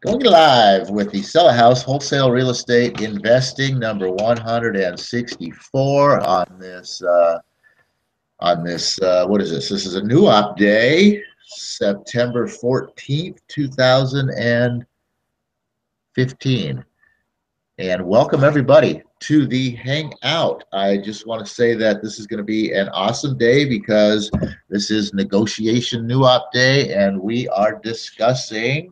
Going live with the Sell a House Wholesale Real Estate Investing number 164 on this what is this? This is a new op day, September 14th, 2015. And welcome everybody to the Hangout. I just want to say that this is going to be an awesome day because this is negotiation new op day, and we are discussing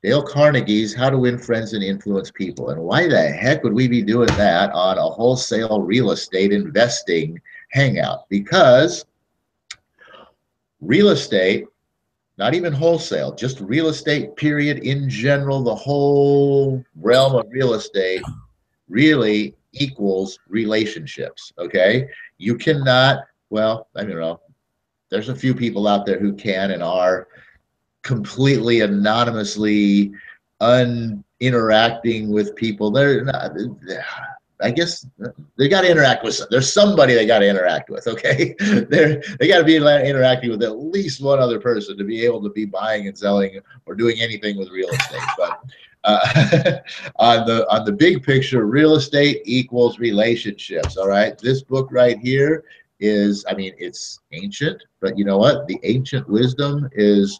Dale Carnegie's How to Win Friends and Influence People. And why the heck would we be doing that on a wholesale real estate investing hangout? Because real estate, not even wholesale, just real estate period in general, the whole realm of real estate really equals relationships, okay? You cannot, well, I don't know, there's a few people out there who can and are completely anonymously interacting with people. They're not, I guess they got to interact with, there's somebody they got to interact with, okay? They got to be interacting with at least one other person to be able to be buying and selling or doing anything with real estate. But on the big picture, real estate equals relationships, all right? This book right here is, I mean, it's ancient, but you know what? The ancient wisdom is,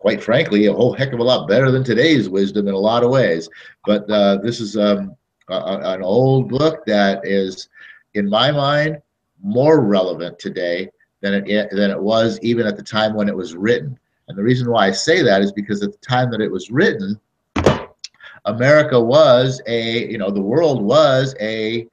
quite frankly, a whole heck of a lot better than today's wisdom in a lot of ways. But this is an old book that is, in my mind, more relevant today than it was even at the time when it was written. And the reason why I say that is because at the time that it was written, America was the world was a,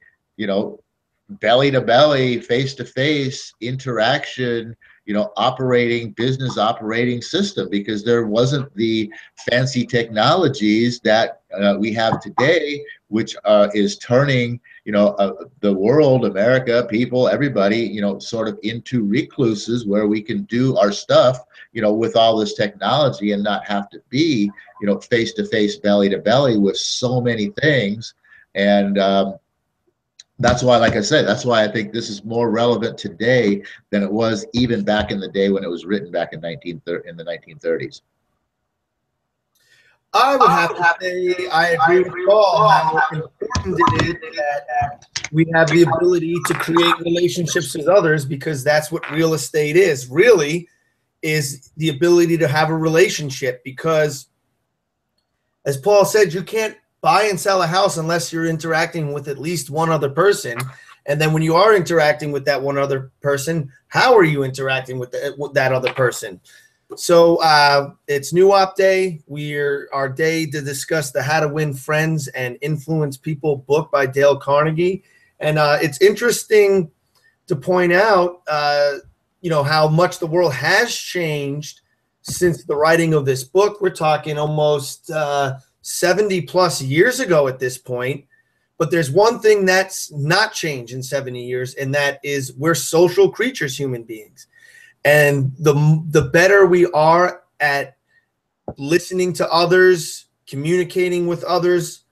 belly to belly, face to face interaction, business operating system, because there wasn't the fancy technologies that we have today, which is turning, the world, America, people, everybody, sort of into recluses where we can do our stuff, with all this technology and not have to be, face to face, belly to belly with so many things. And that's why, like I said, that's why I think this is more relevant today than it was even back in the day when it was written back in the 1930s. I would have to say I agree with Paul how important it is that we have the ability to create relationships with others, because that's what real estate is. Really is the ability to have a relationship, because as Paul said, you can't buy and sell a house unless you're interacting with at least one other person. And then when you are interacting with that one other person, how are you interacting with that other person? So it's new op day. We're our day to discuss the How to Win Friends and Influence People book by Dale Carnegie. And it's interesting to point out, how much the world has changed since the writing of this book. We're talking almost 70 plus years ago at this point. But there's one thing that's not changed in 70 years, and that is we're social creatures, human beings. And the better we are at listening to others, communicating with others,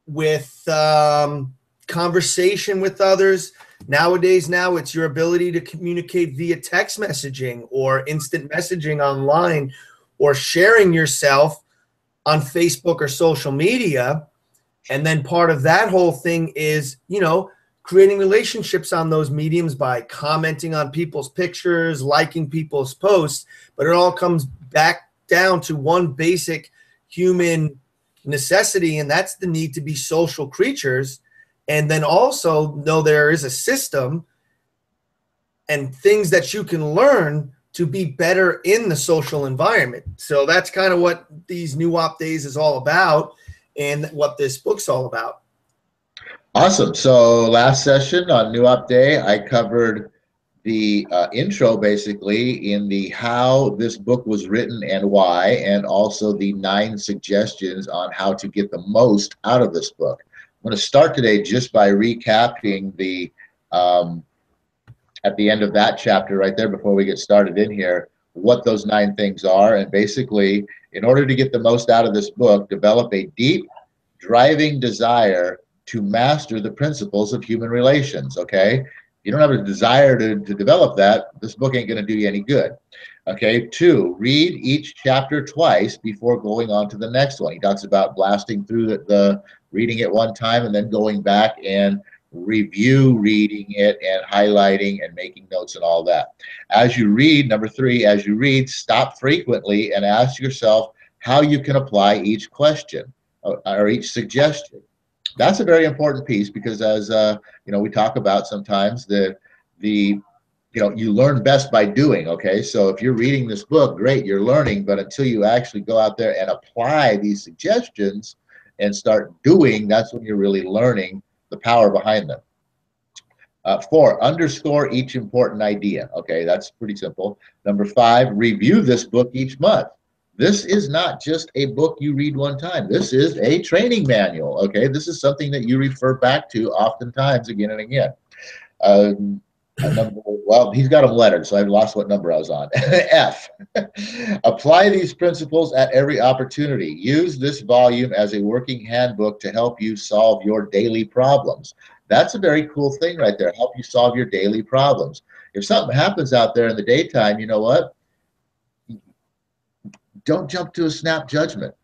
with conversation with others. Nowadays, it's your ability to communicate via text messaging or instant messaging online, or sharing yourself on Facebook or social media. And then part of that whole thing is, creating relationships on those mediums by commenting on people's pictures, liking people's posts. But it all comes back down to one basic human necessity, and that's the need to be social creatures. And then also know there is a system and things that you can learn to be better in the social environment. So that's kind of what these new op days is all about, and what this book's all about. Awesome. So last session on New Op Day, I covered the intro basically in the how this book was written and why, and also the 9 suggestions on how to get the most out of this book. I'm going to start today just by recapping the at the end of that chapter right there before we get started in here, what those 9 things are. And basically, in order to get the most out of this book, develop a deep, driving desire to master the principles of human relations, okay? You don't have a desire to develop that, this book ain't going to do you any good. Okay, 2, read each chapter twice before going on to the next one. He talks about blasting through the reading it one time and then going back and review reading it and highlighting and making notes and all that. As you read, number 3, as you read, stop frequently and ask yourself how you can apply each question or each suggestion. That's a very important piece because as we talk about sometimes you learn best by doing, okay? So if you're reading this book, great, you're learning, but until you actually go out there and apply these suggestions and start doing, that's when you're really learning the power behind them. 4, underscore each important idea. Okay, that's pretty simple. Number 5, review this book each month. This is not just a book you read one time. This is a training manual, okay? This is something that you refer back to oftentimes again and again. Well, he's got them lettered, so I've lost what number I was on. F, apply these principles at every opportunity. Use this volume as a working handbook to help you solve your daily problems. That's a very cool thing right there, help you solve your daily problems. If something happens out there in the daytime, you know what? Don't jump to a snap judgment.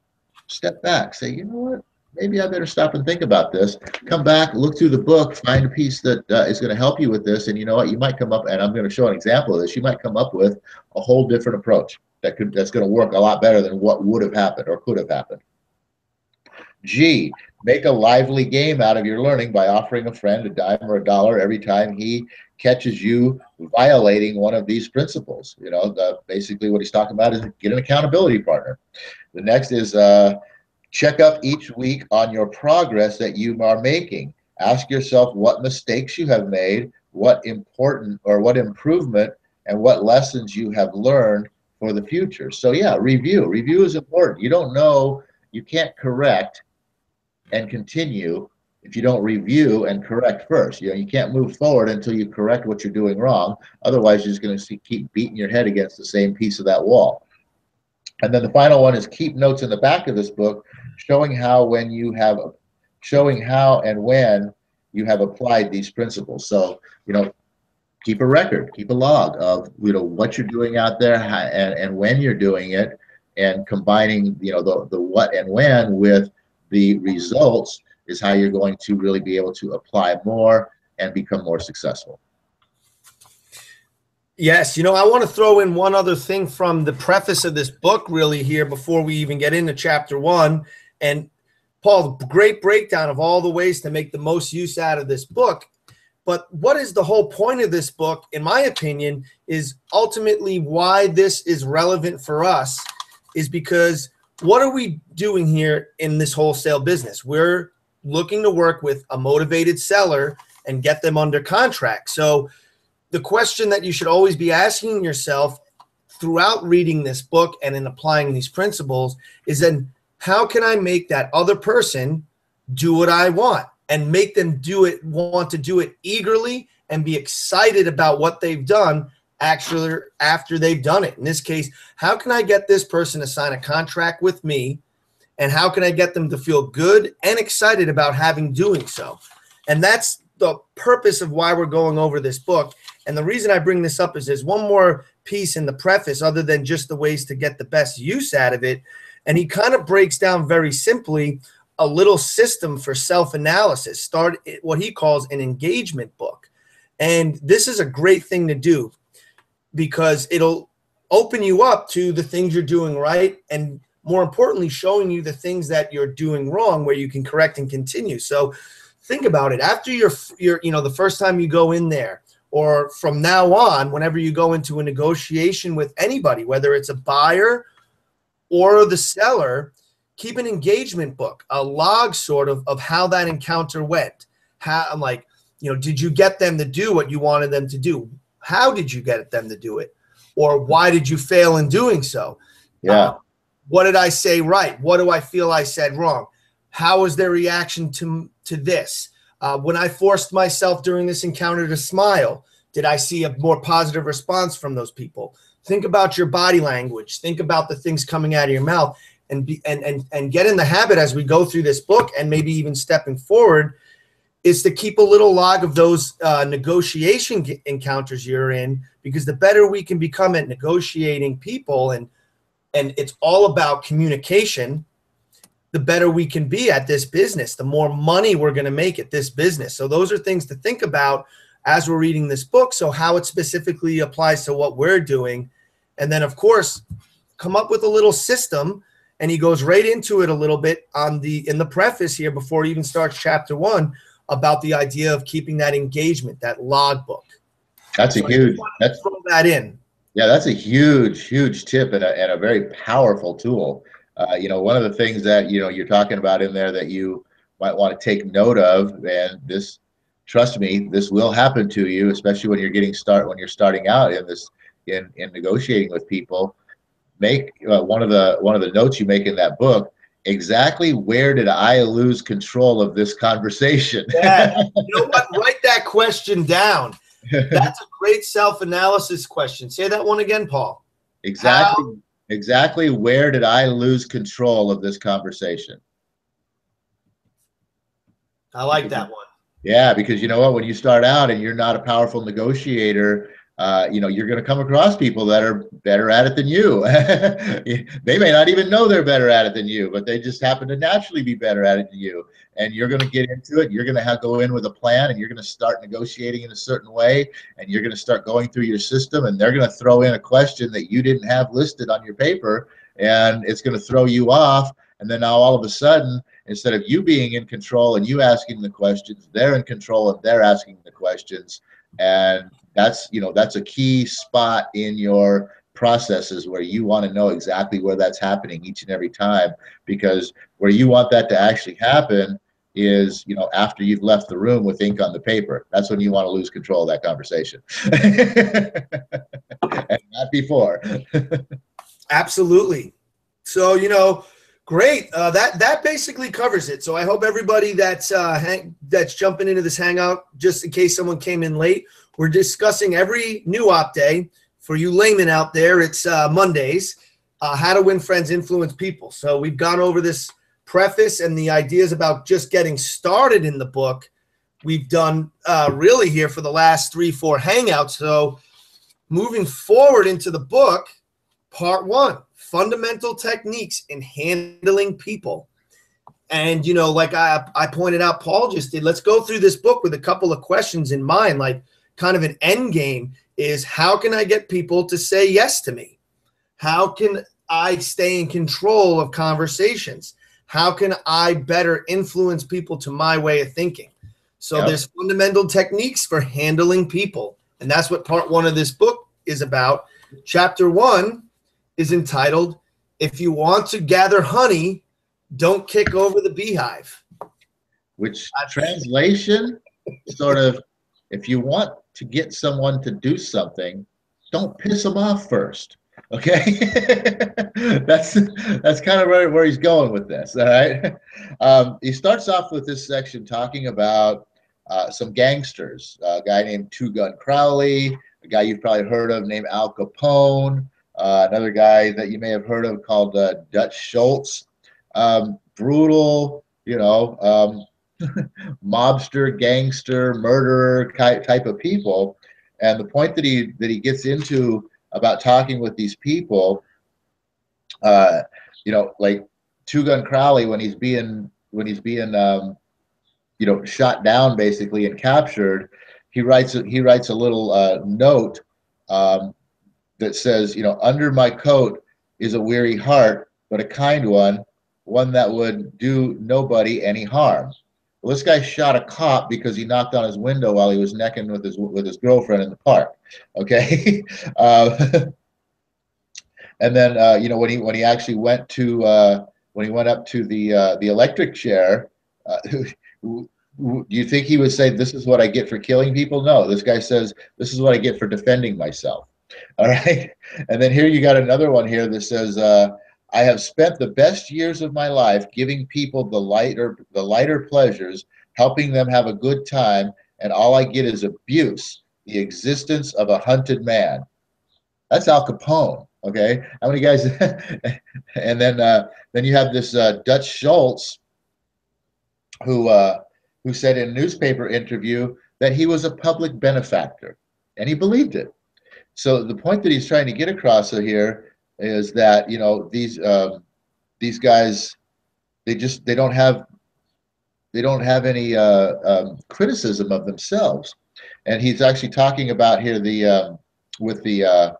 Step back, say, you know what? Maybe I better stop and think about this. Come back, look through the book, find a piece that is going to help you with this. And you know what? You might come up, and I'm going to show an example of this. You might come up with a whole different approach that's going to work a lot better than what would have happened or could have happened. G, make a lively game out of your learning by offering a friend a dime or a dollar every time he catches you violating one of these principles. Basically what he's talking about is get an accountability partner. The next is check up each week on your progress that you are making. Ask yourself what mistakes you have made, what improvement and what lessons you have learned for the future. So yeah, review. Review is important. You don't know, you can't correct and continue if you don't review and correct first. You can't move forward until you correct what you're doing wrong. Otherwise, you're just going to keep beating your head against the same piece of that wall. And then the final one is keep notes in the back of this book showing how and when you have applied these principles. So, keep a record, keep a log of, what you're doing out there and when you're doing it, and combining, the what and when with the results is how you're going to really be able to apply more and become more successful. Yes, I want to throw in one other thing from the preface of this book really here before we even get into chapter 1. And Paul, great breakdown of all the ways to make the most use out of this book. But what is the whole point of this book, in my opinion, is ultimately why this is relevant for us is because what are we doing here in this wholesale business? We're looking to work with a motivated seller and get them under contract. So the question that you should always be asking yourself throughout reading this book and in applying these principles is then how can I make that other person do what I want and make them want to do it eagerly and be excited about what they've done actually after they've done it. In this case, how can I get this person to sign a contract with me, and how can I get them to feel good and excited about doing so? And that's the purpose of why we're going over this book. And the reason I bring this up is there's one more piece in the preface other than just the ways to get the best use out of it. And he kind of breaks down very simply a little system for self-analysis, what he calls an engagement book. And this is a great thing to do because it'll open you up to the things you're doing right, and more importantly, showing you the things that you're doing wrong where you can correct and continue. So think about it. After the first time you go in there, or from now on, whenever you go into a negotiation with anybody, whether it's a buyer or the seller, keep an engagement book, a log sort of how that encounter went. Did you get them to do what you wanted them to do? How did you get them to do it? Or why did you fail in doing so? Yeah. What did I say right? What do I feel I said wrong? How was their reaction to this? When I forced myself during this encounter to smile, did I see a more positive response from those people? Think about your body language. Think about the things coming out of your mouth, and get in the habit as we go through this book, and maybe even stepping forward, is to keep a little log of those negotiation encounters you're in, because the better we can become at negotiating people, and it's all about communication, the better we can be at this business, the more money we're going to make at this business. So those are things to think about as we're reading this book. So how it specifically applies to what we're doing. And then, of course, come up with a little system. And he goes right into it a little bit in the preface here before he even starts chapter 1 about the idea of keeping that engagement, that logbook. That's so a huge, let's throw that in. Yeah, that's a huge tip and a very powerful tool. One of the things that, you're talking about in there that you might want to take note of, and this, trust me, this will happen to you, especially when you're starting out in this, in negotiating with people. Make one of the notes you make in that book, exactly where did I lose control of this conversation? Yeah. You know what? Write that question down. That's a great self-analysis question. Say that one again, Paul. Exactly where did I lose control of this conversation? I like that one. Yeah, because you know what? When you start out and you're not a powerful negotiator, you're going to come across people that are better at it than you. They may not even know they're better at it than you, but they just happen to naturally be better at it than you. And you're going to get into it. You're going to go in with a plan, and you're going to start negotiating in a certain way, and you're going to start going through your system, and they're going to throw in a question that you didn't have listed on your paper, and it's going to throw you off. And then now all of a sudden, instead of you being in control and you asking the questions, they're in control and they're asking the questions. And that's a key spot in your processes where you want to know exactly where that's happening each and every time, because where you want that to actually happen is, after you've left the room with ink on the paper. That's when you want to lose control of that conversation. And not before. Absolutely. So, great. That basically covers it. So I hope everybody that's jumping into this hangout, just in case someone came in late, we're discussing every new op day. For you laymen out there, it's Mondays, how to win friends, influence people. So we've gone over this preface and the ideas about just getting started in the book. We've done really here for the last 3-4 hangouts. So moving forward into the book, part 1, fundamental techniques in handling people. And, like I pointed out, Paul just did, let's go through this book with a couple of questions in mind, like kind of an end game is, how can I get people to say yes to me? How can I stay in control of conversations? How can I better influence people to my way of thinking? So there's fundamental techniques for handling people. And that's what part 1 of this book is about. Chapter 1 is entitled, If You Want to Gather Honey, Don't Kick Over the Beehive. Which translation sort of, if you want to get someone to do something, don't piss them off first. Okay, that's kind of where he's going with this. All right, he starts off with this section talking about some gangsters, a guy named Two Gun Crowley, a guy you've probably heard of named Al Capone, another guy that you may have heard of called Dutch Schultz, brutal, mobster, gangster, murderer type of people. And the point that he gets into about talking with these people, like Two Gun Crowley, when he's being shot down basically and captured, he writes a little note that says, under my coat is a weary heart, but a kind one that would do nobody any harm. Well, this guy shot a cop because he knocked on his window while he was necking with his girlfriend in the park. Okay, and then when he actually went up to the electric chair, do you think he would say, "This is what I get for killing people"? No, this guy says, "This is what I get for defending myself." All right, and then here you got another one here that says, I have spent the best years of my life giving people the lighter pleasures, helping them have a good time, and all I get is abuse, the existence of a hunted man. That's Al Capone. Okay, how many guys? And then you have this Dutch Schultz, who said in a newspaper interview that he was a public benefactor, and he believed it. So the point that he's trying to get across here is that, you know, these guys, they don't have any criticism of themselves. And he's actually talking about here with a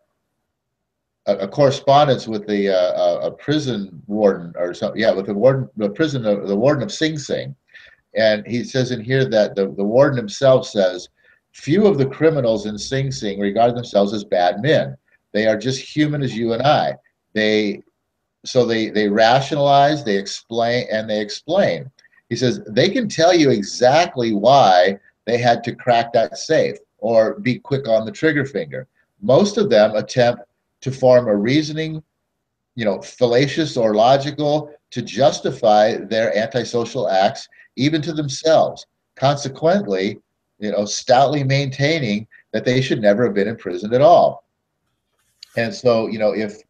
correspondence with a prison warden or something. Yeah, with the warden of Sing Sing. And he says in here that the warden himself says, few of the criminals in Sing Sing regard themselves as bad men. They are just human as you and I. They rationalize, they explain, and they explain. He says they can tell you exactly why they had to crack that safe or be quick on the trigger finger. Most of them attempt to form a reasoning, you know, fallacious or logical, to justify their antisocial acts, even to themselves. Consequently, you know, stoutly maintaining that they should never have been imprisoned at all. And so, you know, if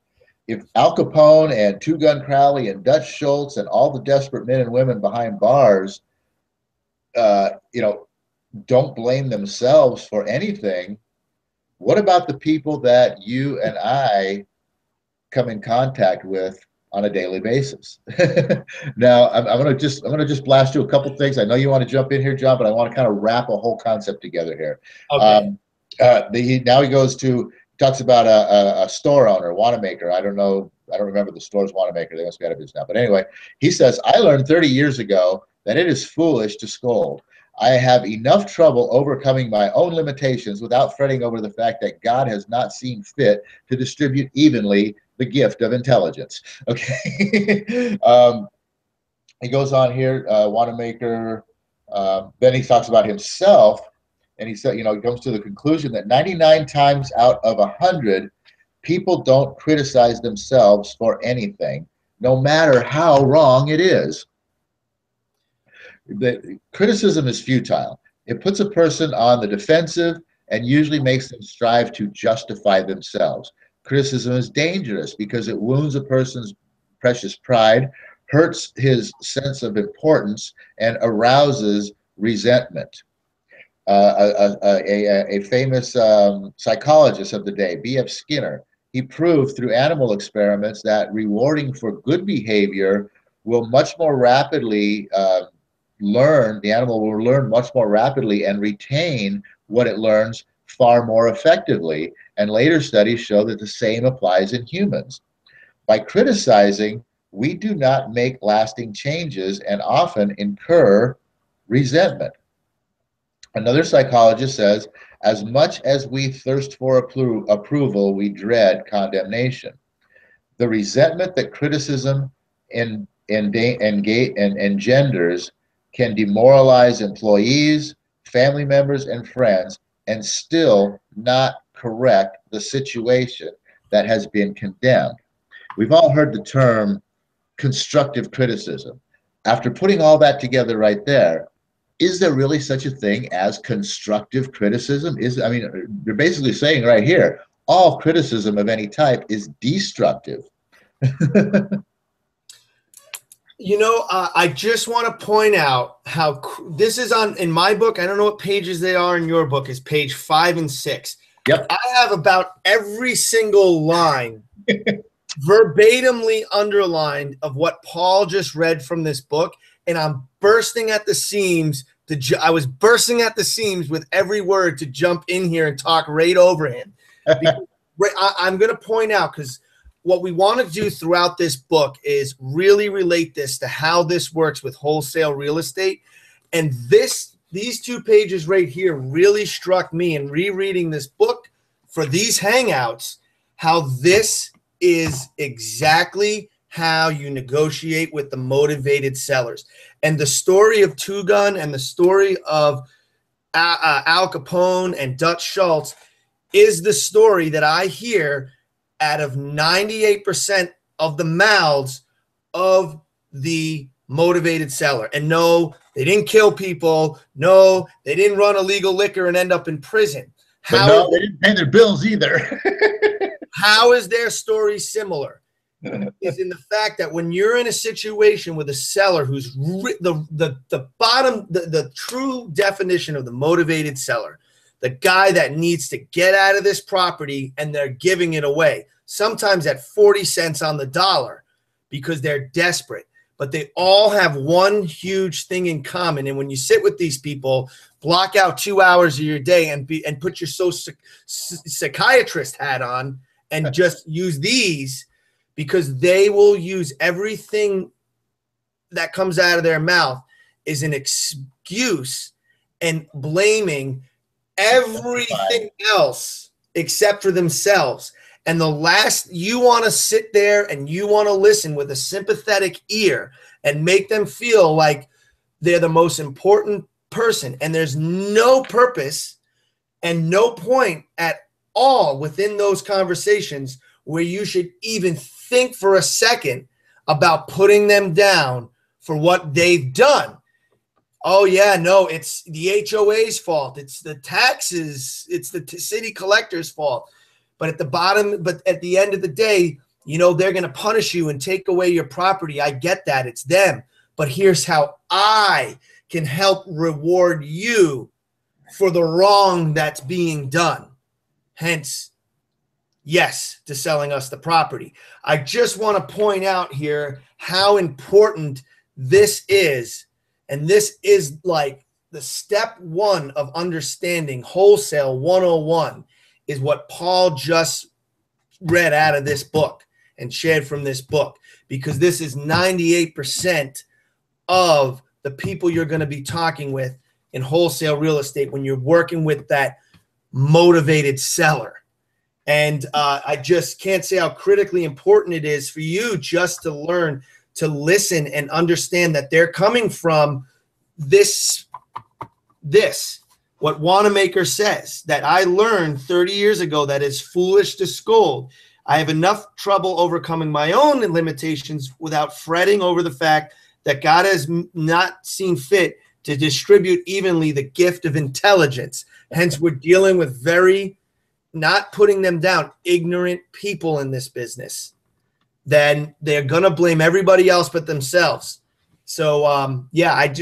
Al Capone and Two Gun Crowley and Dutch Schultz and all the desperate men and women behind bars, you know, don't blame themselves for anything, what about the people that you and I come in contact with on a daily basis? Now, I'm going to just blast you a couple things. I know you want to jump in here, John, but I want to kind of wrap a whole concept together here. Okay. Now he goes to, talks about a store owner, Wanamaker. I don't remember the store's Wanamaker. They must be out of business now. But anyway, he says, I learned 30 years ago that it is foolish to scold. I have enough trouble overcoming my own limitations without fretting over the fact that God has not seen fit to distribute evenly the gift of intelligence. Okay. He goes on here, Wanamaker. Then he talks about himself. And he said, you know, he comes to the conclusion that 99 times out of 100, people don't criticize themselves for anything, no matter how wrong it is. The criticism is futile. It puts a person on the defensive and usually makes them strive to justify themselves. Criticism is dangerous because it wounds a person's precious pride, hurts his sense of importance, and arouses resentment. A famous psychologist of the day, B.F. Skinner, he proved through animal experiments that rewarding for good behavior will much more rapidly the animal will learn much more rapidly and retain what it learns far more effectively. And later studies show that the same applies in humans. By criticizing, we do not make lasting changes and often incur resentment. Another psychologist says, as much as we thirst for approval, we dread condemnation. The resentment that criticism engenders can demoralize employees, family members, and friends, and still not correct the situation that has been condemned. We've all heard the term constructive criticism. After putting all that together right there, is there really such a thing as constructive criticism? I mean, you're basically saying right here, all criticism of any type is destructive. You know, I just want to point out how this is in my book. I don't know what pages they are in your book. It's page 5 and 6. Yep. I have about every single line verbatimly underlined of what Paul just read from this book, and I'm bursting at the seams. I was bursting at the seams with every word to jump in here and talk right over him. I'm going to point out, because what we want to do throughout this book is really relate this to how this works with wholesale real estate. And these 2 pages right here really struck me in rereading this book for these hangouts, how this is exactly how you negotiate with the motivated sellers. And the story of Two Gun and the story of Al Capone and Dutch Schultz is the story that I hear out of 98% of the mouths of the motivated seller. And no, they didn't kill people. No, they didn't run illegal liquor and end up in prison. But no, they didn't pay their bills either. How is their story similar? Is in the fact that when you're in a situation with a seller who's the true definition of the motivated seller, the guy that needs to get out of this property and they're giving it away, sometimes at 40 cents on the dollar because they're desperate. But they all have one huge thing in common. And when you sit with these people, block out 2 hours of your day and put your psychiatrist hat on and just use these, because they will use everything that comes out of their mouth is an excuse and blaming everything else except for themselves. And the last, you want to sit there and you want to listen with a sympathetic ear and make them feel like they're the most important person. And there's no purpose and no point at all within those conversations where you should even think for a second about putting them down for what they've done. Oh yeah, no, it's the HOA's fault. It's the taxes. It's the city collector's fault. But at the end of the day, you know, they're going to punish you and take away your property. I get that. It's them. But here's how I can help reward you for the wrong that's being done. Hence, yes to selling us the property. I just want to point out here how important this is. And this is like the step one of understanding Wholesale 101 is what Paul just read out of this book and shared from this book, because this is 98% of the people you're going to be talking with in wholesale real estate when you're working with that motivated seller. And I just can't say how critically important it is for you just to learn to listen and understand that they're coming from this what Wanamaker says that I learned 30 years ago that is foolish to scold. I have enough trouble overcoming my own limitations without fretting over the fact that God has not seen fit to distribute evenly the gift of intelligence. Hence, we're dealing with not putting them down, ignorant people in this business. Then they're going to blame everybody else but themselves. So, yeah,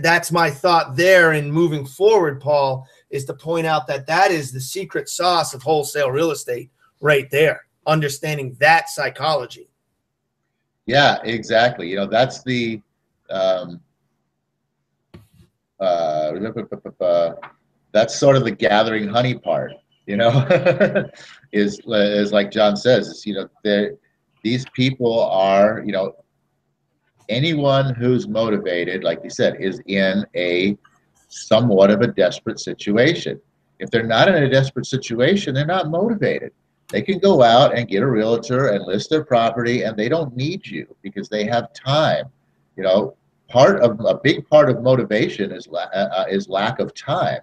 that's my thought there. And moving forward, Paul, is to point out that is the secret sauce of wholesale real estate right there, understanding that psychology. Yeah, exactly. You know, that's the, that's sort of the gathering honey part, you know, is like John says, is, you know, these people are, you know, anyone who's motivated, like you said, is in a somewhat of a desperate situation. If they're not in a desperate situation, they're not motivated. They can go out and get a realtor and list their property, and they don't need you because they have time. You know, a big part of motivation is lack of time.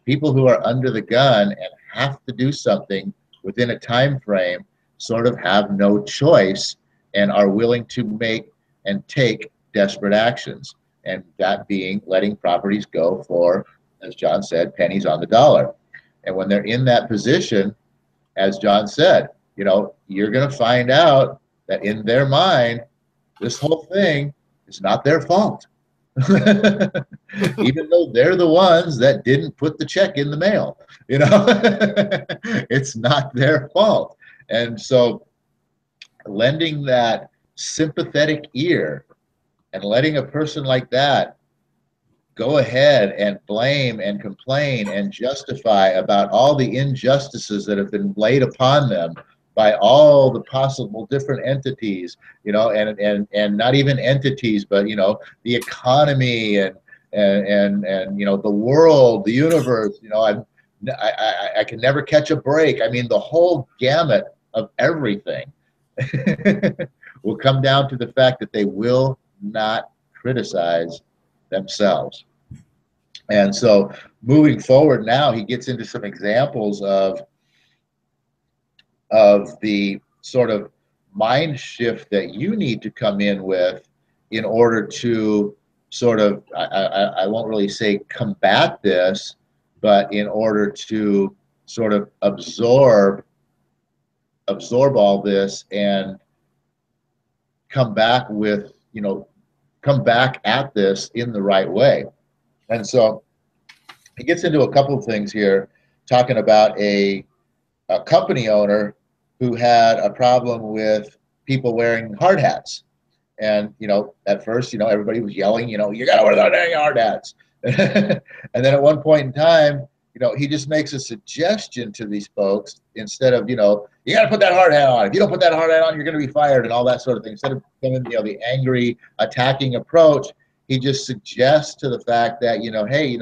People who are under the gun and have to do something within a time frame sort of have no choice and are willing to make and take desperate actions, and that being letting properties go for, as John said, pennies on the dollar. And when they're in that position, as John said, you know, you're going to find out that in their mind, this whole thing is not their fault. Even though they're the ones that didn't put the check in the mail, you know, it's not their fault. And so lending that sympathetic ear and letting a person like that go ahead and blame and complain and justify about all the injustices that have been laid upon them by all the possible different entities, you know, and not even entities, but, you know, the economy and you know, the world, the universe, you know, I can never catch a break. I mean, the whole gamut of everything will come down to the fact that they will not criticize themselves. And so moving forward now, he gets into some examples of the sort of mind shift that you need to come in with in order to sort of, I won't really say combat this, but in order to sort of absorb all this and come back with, you know, come back at this in the right way. And so he gets into a couple of things here. talking about a company owner who had a problem with people wearing hard hats. And, at first, everybody was yelling, you got to wear the dang hard hats. And then at one point in time, he just makes a suggestion to these folks instead of, you got to put that hard hat on. If you don't put that hard hat on, you're going to be fired and all that sort of thing. Instead of coming, the angry, attacking approach, he just suggests to the fact that, hey,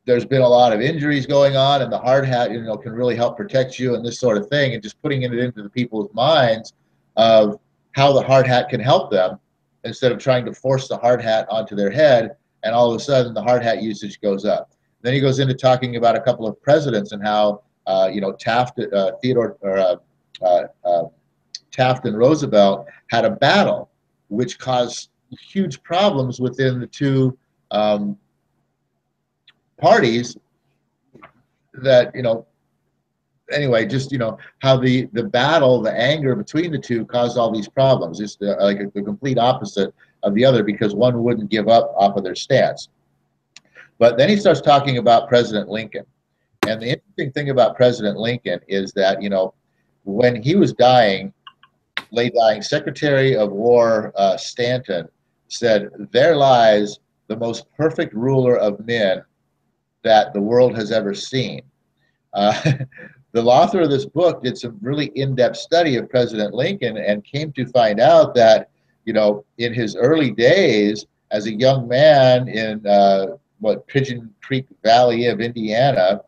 there's been a lot of injuries going on, and the hard hat, can really help protect you and this sort of thing, and just putting it into the people's minds of how the hard hat can help them instead of trying to force the hard hat onto their head, and all of a sudden the hard hat usage goes up. Then he goes into talking about a couple of presidents and how, Taft and Roosevelt had a battle, which caused huge problems within the two parties that, anyway, just, how the battle, the anger between the two caused all these problems. Just like the complete opposite of the other, because one wouldn't give up off of their stance. But then he starts talking about President Lincoln. And the interesting thing about President Lincoln is that, when he was lay dying, Secretary of War Stanton said, "There lies the most perfect ruler of men that the world has ever seen." The author of this book did some really in-depth study of President Lincoln and came to find out that, in his early days as a young man in Pigeon Creek Valley of Indiana,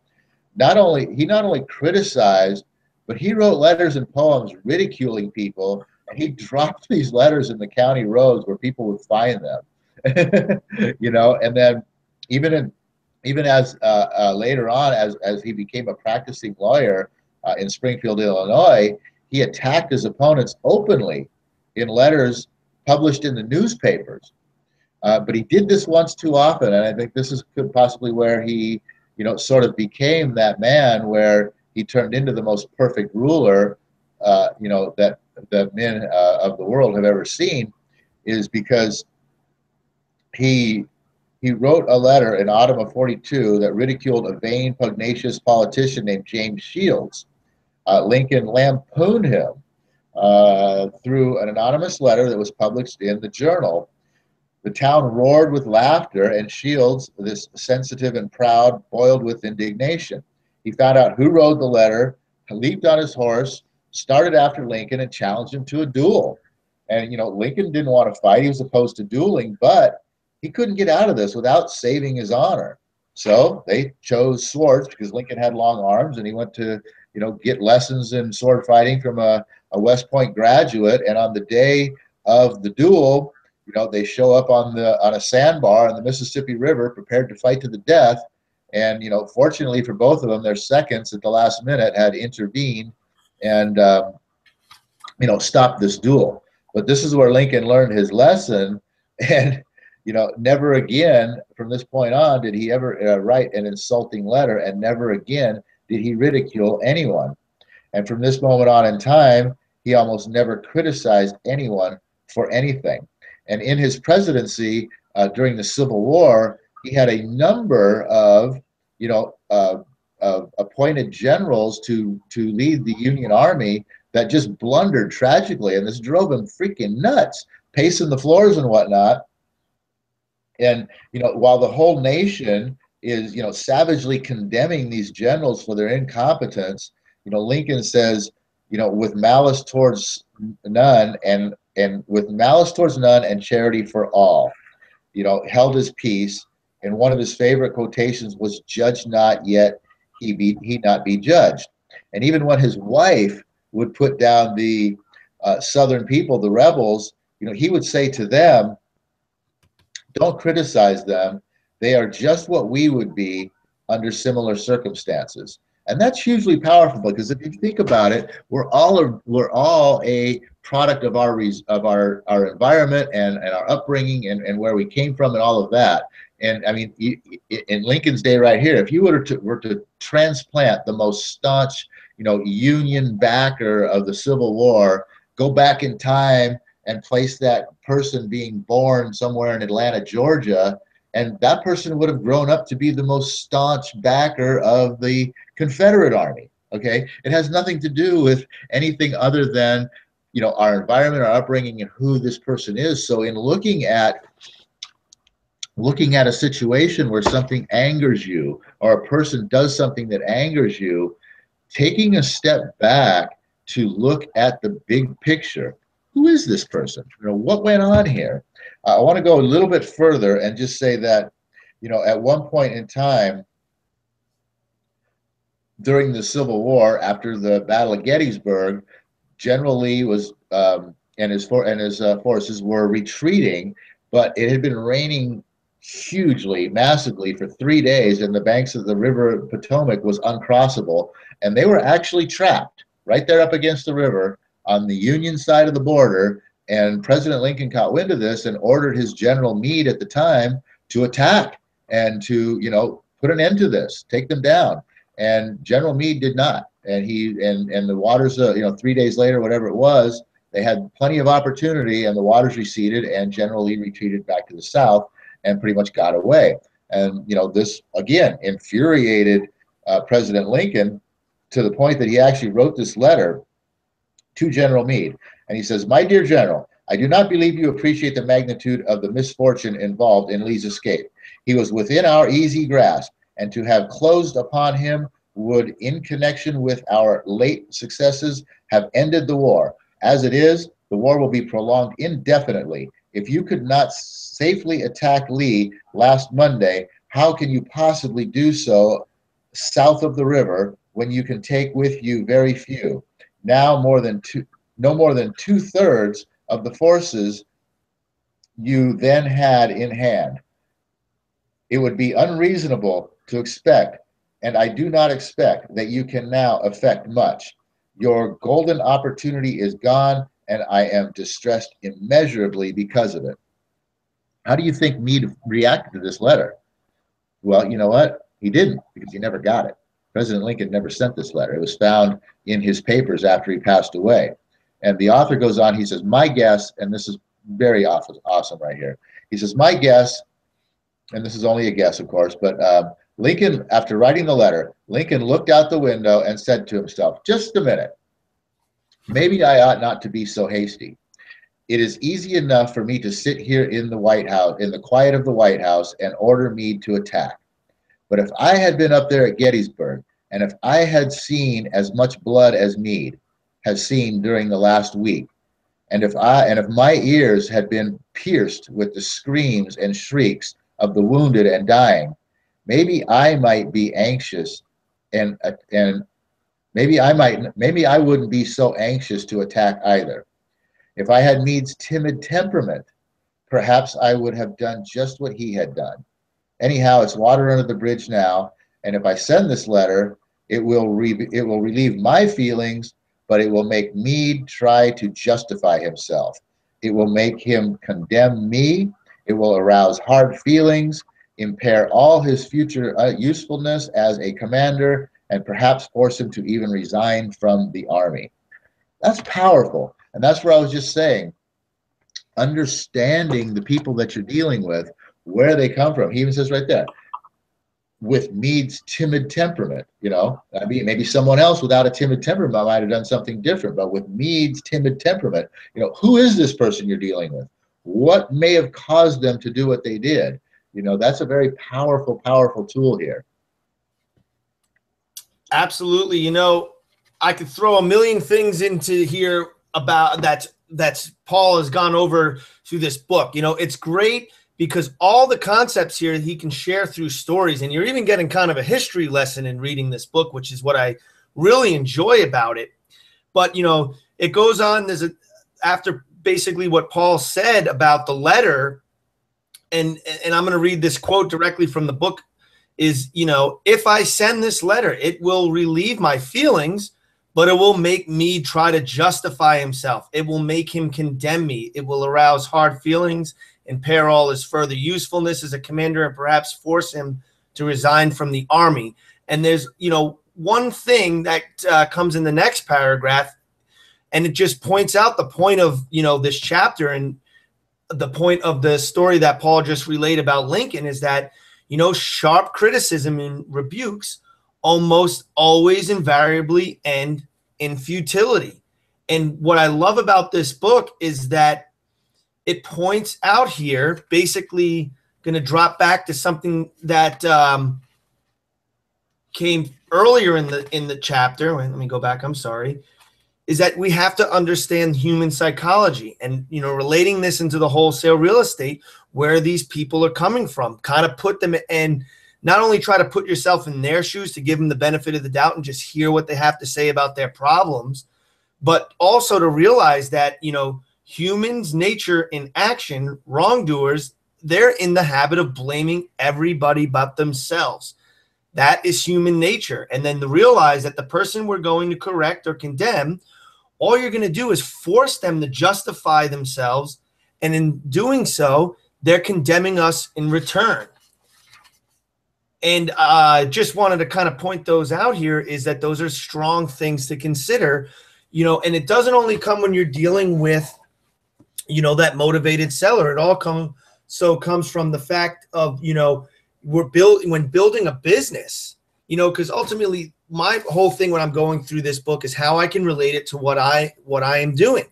he not only criticized, but he wrote letters and poems ridiculing people, and he dropped these letters in the county roads where people would find them. And then even as later on, as he became a practicing lawyer in Springfield, Illinois, he attacked his opponents openly in letters published in the newspapers. But he did this once too often, and I think this is possibly where he, sort of became that man where he turned into the most perfect ruler, that the men of the world have ever seen, is because he wrote a letter in autumn of '42 that ridiculed a vain, pugnacious politician named James Shields. Lincoln lampooned him through an anonymous letter that was published in the Journal. The town roared with laughter, and Shields, this sensitive and proud, boiled with indignation. He found out who wrote the letter, leaped on his horse, started after Lincoln, and challenged him to a duel. And, Lincoln didn't want to fight. He was opposed to dueling, but he couldn't get out of this without saving his honor. So they chose swords because Lincoln had long arms, and he went to, get lessons in sword fighting from a West Point graduate. And on the day of the duel, they show up on a sandbar on the Mississippi River, prepared to fight to the death. And, fortunately for both of them, their seconds at the last minute had intervened and, stopped this duel. But this is where Lincoln learned his lesson. And, never again from this point on did he ever write an insulting letter, and never again did he ridicule anyone. And from this moment on in time, he almost never criticized anyone for anything. And in his presidency during the Civil War, he had a number of, appointed generals to lead the Union Army that just blundered tragically, and this drove him freaking nuts, pacing the floors and whatnot. And while the whole nation is savagely condemning these generals for their incompetence, Lincoln says, with malice towards none and with malice towards none and charity for all, held his peace. And one of his favorite quotations was, "Judge not, yet he not be judged." And even when his wife would put down the Southern people, the rebels, he would say to them, "Don't criticize them. They are just what we would be under similar circumstances." And that's hugely powerful, because if you think about it, we're all a product of our environment and our upbringing and where we came from and all of that. And I mean, in Lincoln's day right here, if you were to transplant the most staunch, Union backer of the Civil War, go back in time and place that person being born somewhere in Atlanta, Georgia, And that person would have grown up to be the most staunch backer of the Confederate Army. Okay, it has nothing to do with anything other than, you know, our environment, our upbringing, and who this person is. So in looking at a situation where something angers you, or a person does something that angers you, taking a step back to look at the big picture. Who is this person? You know, what went on here? I want to go a little bit further and just say that, you know, at one point in time during the Civil War, after the Battle of Gettysburg, General Lee was and his forces were retreating, but it had been raining hugely, massively for 3 days, and the banks of the River Potomac was uncrossable, and they were actually trapped right there up against the river on the Union side of the border. And President Lincoln caught wind of this and ordered his General Meade at the time to attack and to, you know, put an end to this, take them down. And General Meade did not. And the waters, you know, 3 days later, whatever it was, they had plenty of opportunity, and the waters receded, and General Lee retreated back to the south and pretty much got away. And, you know, this again infuriated President Lincoln to the point that he actually wrote this letter to General Meade. And he says, "My dear General, I do not believe you appreciate the magnitude of the misfortune involved in Lee's escape. He was within our easy grasp, and to have closed upon him would, in connection with our late successes, have ended the war. As it is, the war will be prolonged indefinitely. If you could not safely attack Lee last Monday, how can you possibly do so south of the river when you can take with you very few? Now no more than 2/3 of the forces you then had in hand. It would be unreasonable to expect, and I do not expect, that you can now effect much. Your golden opportunity is gone, and I am distressed immeasurably because of it." How do you think Meade reacted to this letter? Well, you know what? He didn't, because he never got it. President Lincoln never sent this letter. It was found in his papers after he passed away. And the author goes on, he says, "My guess," and this is very awesome right here. He says, "My guess," and this is only a guess, of course, but Lincoln, after writing the letter, Lincoln looked out the window and said to himself, "Just a minute. Maybe I ought not to be so hasty. It is easy enough for me to sit here in the White House, in the quiet of the White House, and order Meade to attack. But if I had been up there at Gettysburg, and if I had seen as much blood as Meade has seen during the last week, and if my ears had been pierced with the screams and shrieks of the wounded and dying, maybe I might be anxious, and maybe I wouldn't be so anxious to attack either. If I had Meade's timid temperament, perhaps I would have done just what he had done. Anyhow, it's water under the bridge now, and if I send this letter, it will relieve my feelings, but it will make Meade try to justify himself. It will make him condemn me. It will arouse hard feelings, impair all his future usefulness as a commander, and perhaps force him to even resign from the army." That's powerful. And that's where I was just saying, understanding the people that you're dealing with, where they come from. He even says right there, with Meade's timid temperament, you know, I mean, maybe someone else without a timid temperament might have done something different, but with Meade's timid temperament, you know, who is this person you're dealing with? What may have caused them to do what they did? You know, that's a very powerful, powerful tool here. Absolutely. You know, I could throw a million things into here about that's Paul has gone over through this book. You know, it's great because all the concepts here he can share through stories, and you're even getting kind of a history lesson in reading this book, which is what I really enjoy about it. But, you know, it goes on, after basically what Paul said about the letter, and I'm going to read this quote directly from the book, is, you know, "If I send this letter, it will relieve my feelings, but it will make me try to justify himself. It will make him condemn me. It will arouse hard feelings, impair all his further usefulness as a commander, and perhaps force him to resign from the army." And there's, you know, one thing that comes in the next paragraph, and it just points out the point of, you know, this chapter. And the point of the story that Paul just relayed about Lincoln is that, you know, sharp criticism and rebukes almost always invariably end in futility. And what I love about this book is that it points out here, basically going to drop back to something that came earlier in the chapter. Wait, let me go back. I'm sorry. Is that we have to understand human psychology and, you know, relating this into the wholesale real estate, where these people are coming from, kind of put them and not only try to put yourself in their shoes to give them the benefit of the doubt and just hear what they have to say about their problems, but also to realize that, you know, humans' nature in action, wrongdoers, they're in the habit of blaming everybody but themselves. That is human nature. And then to realize that the person we're going to correct or condemn, all you're going to do is force them to justify themselves. And in doing so, they're condemning us in return. And I just wanted to kind of point those out here, is that those are strong things to consider, you know, and it doesn't only come when you're dealing with, you know, that motivated seller. It all comes from the fact of, you know, when building a business, you know, because ultimately my whole thing when I'm going through this book is how I can relate it to what I am doing.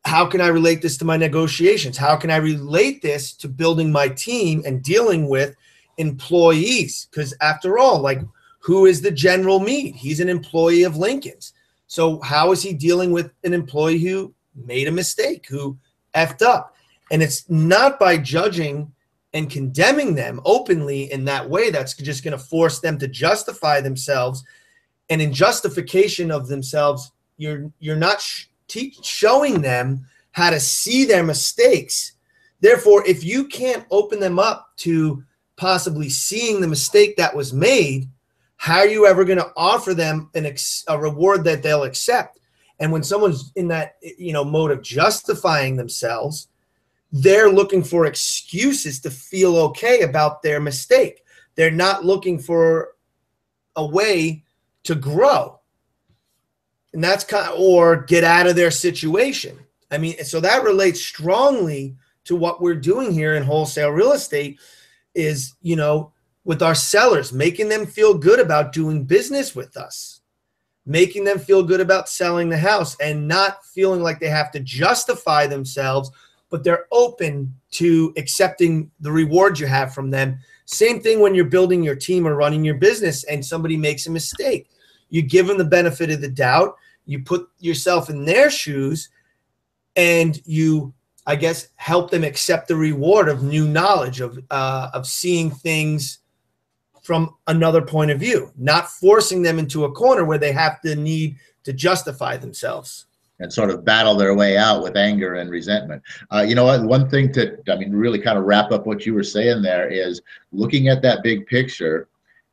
How can I relate this to my negotiations? How can I relate this to building my team and dealing with employees? Because after all, like, who is the General Meade? He's an employee of Lincoln's. So how is he dealing with an employee who made a mistake, who effed up? And it's not by judging and condemning them openly in that way that's just going to force them to justify themselves. And in justification of themselves, you're not showing them how to see their mistakes. Therefore, if you can't open them up to possibly seeing the mistake that was made, how are you ever going to offer them a reward that they'll accept? And when someone's in that, you know, mode of justifying themselves, they're looking for excuses to feel okay about their mistake. They're not looking for a way to grow. And that's or get out of their situation. I mean, so that relates strongly to what we're doing here in wholesale real estate is, you know, with our sellers, making them feel good about doing business with us, making them feel good about selling the house and not feeling like they have to justify themselves, but they're open to accepting the rewards you have from them. Same thing when you're building your team or running your business and somebody makes a mistake. You give them the benefit of the doubt. You put yourself in their shoes and you, I guess, help them accept the reward of new knowledge, of seeing things from another point of view, not forcing them into a corner where they have the need to justify themselves. And sort of battle their way out with anger and resentment. You know what? One thing to, I mean, really kind of wrap up what you were saying there is looking at that big picture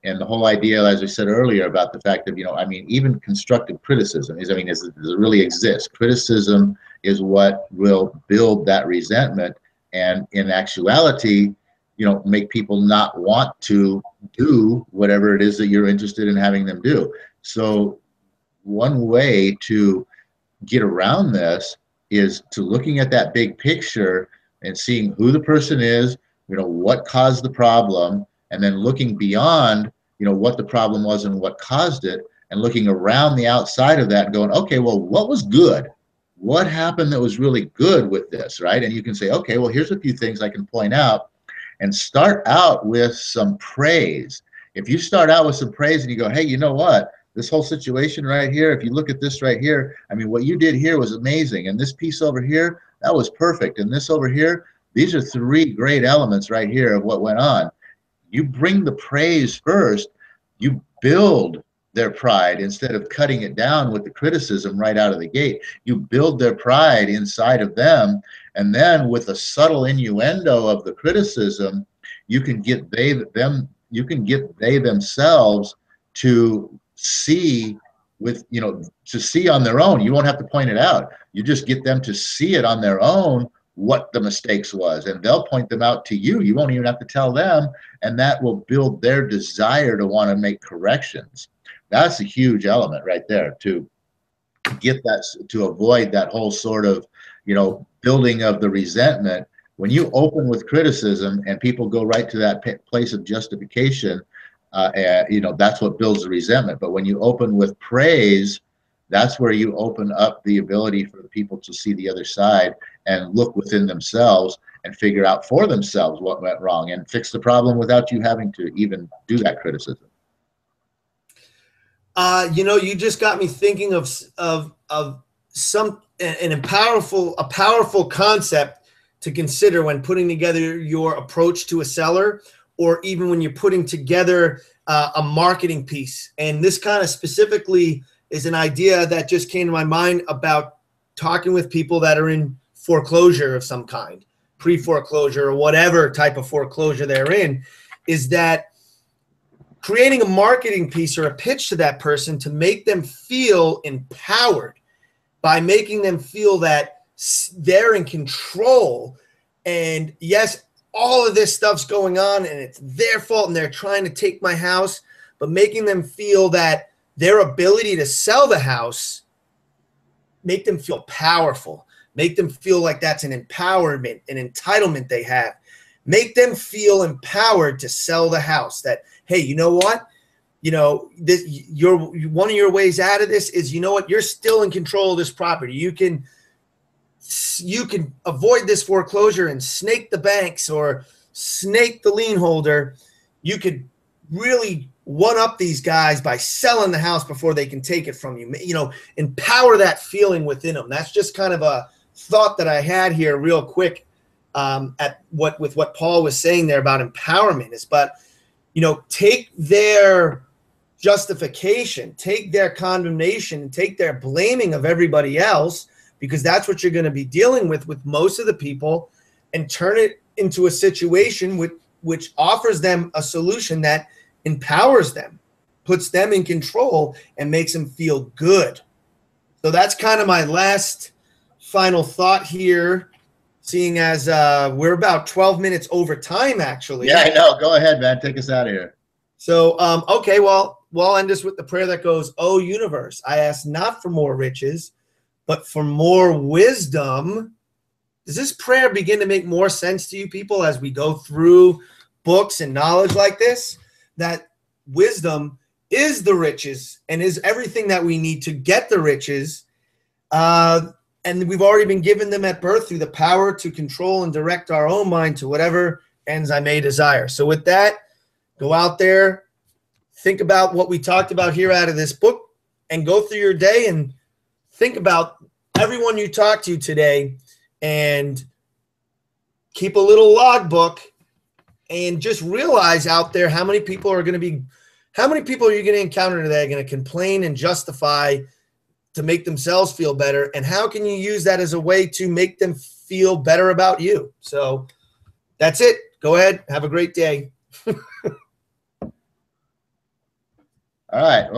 and the whole idea, as I said earlier, about the fact that, you know, I mean, even constructive criticism is, I mean, does it really exist? Criticism is what will build that resentment and in actuality, you know, make people not want to do whatever it is that you're interested in having them do. So one way to get around this is to looking at that big picture and seeing who the person is, you know, what caused the problem, and then looking beyond, you know, what the problem was and what caused it, and looking around the outside of that and going, okay, well, what was good? What happened that was really good with this, right? And you can say, okay, well, here's a few things I can point out, and start out with some praise. If you start out with some praise and you go, hey, you know what? This whole situation right here, if you look at this right here, I mean, what you did here was amazing. And this piece over here, that was perfect. And this over here, these are three great elements right here of what went on. You bring the praise first. You build their pride instead of cutting it down with the criticism right out of the gate. You build their pride inside of them. And then with a subtle innuendo of the criticism, you can get they themselves to see with, you know, to see on their own. You won't have to point it out. You just get them to see it on their own what the mistakes was, and they'll point them out to you. You won't even have to tell them, and that will build their desire to want to make corrections. That's a huge element right there to get that, to avoid that whole sort of, building of the resentment. When you open with criticism and people go right to that place of justification, that's what builds the resentment. But when you open with praise, that's where you open up the ability for the people to see the other side and look within themselves and figure out for themselves what went wrong and fix the problem without you having to even do that criticism. You just got me thinking of a powerful concept to consider when putting together your approach to a seller, or even when you're putting together a marketing piece. And this kind of specifically is an idea that just came to my mind about talking with people that are in foreclosure of some kind, pre-foreclosure or whatever type of foreclosure they're in, is that creating a marketing piece or a pitch to that person to make them feel empowered, by making them feel that they're in control. And yes, all of this stuff's going on and it's their fault and they're trying to take my house, but making them feel that their ability to sell the house, make them feel powerful, make them feel like that's an empowerment, an entitlement they have. Make them feel empowered to sell the house. That, hey, you know what? One of your ways out of this is, you're still in control of this property. You can avoid this foreclosure and snake the banks or snake the lien holder. You could really one up these guys by selling the house before they can take it from you. Empower that feeling within them. That's just kind of a thought that I had here real quick with what Paul was saying there about empowerment is, but take their justification, take their condemnation, and take their blaming of everybody else, because that's what you're going to be dealing with most of the people, and turn it into a situation which offers them a solution that empowers them, puts them in control, and makes them feel good. So that's kind of my last final thought here, seeing as we're about 12 minutes over time, actually. Yeah, I know. Go ahead, man. Take us out of here. So, okay, well, we'll end this with the prayer that goes, "Oh, universe, I ask not for more riches, but for more wisdom." Does this prayer begin to make more sense to you people as we go through books and knowledge like this? That wisdom is the riches and is everything that we need to get the riches. And we've already been given them at birth through the power to control and direct our own mind to whatever ends I may desire. So with that, go out there, think about what we talked about here out of this book, and go through your day and think about everyone you talked to today, and keep a little logbook, and just realize out there how many people are you going to encounter today are going to complain and justify to make themselves feel better, and how can you use that as a way to make them feel better about you? So that's it. Go ahead. Have a great day. All right.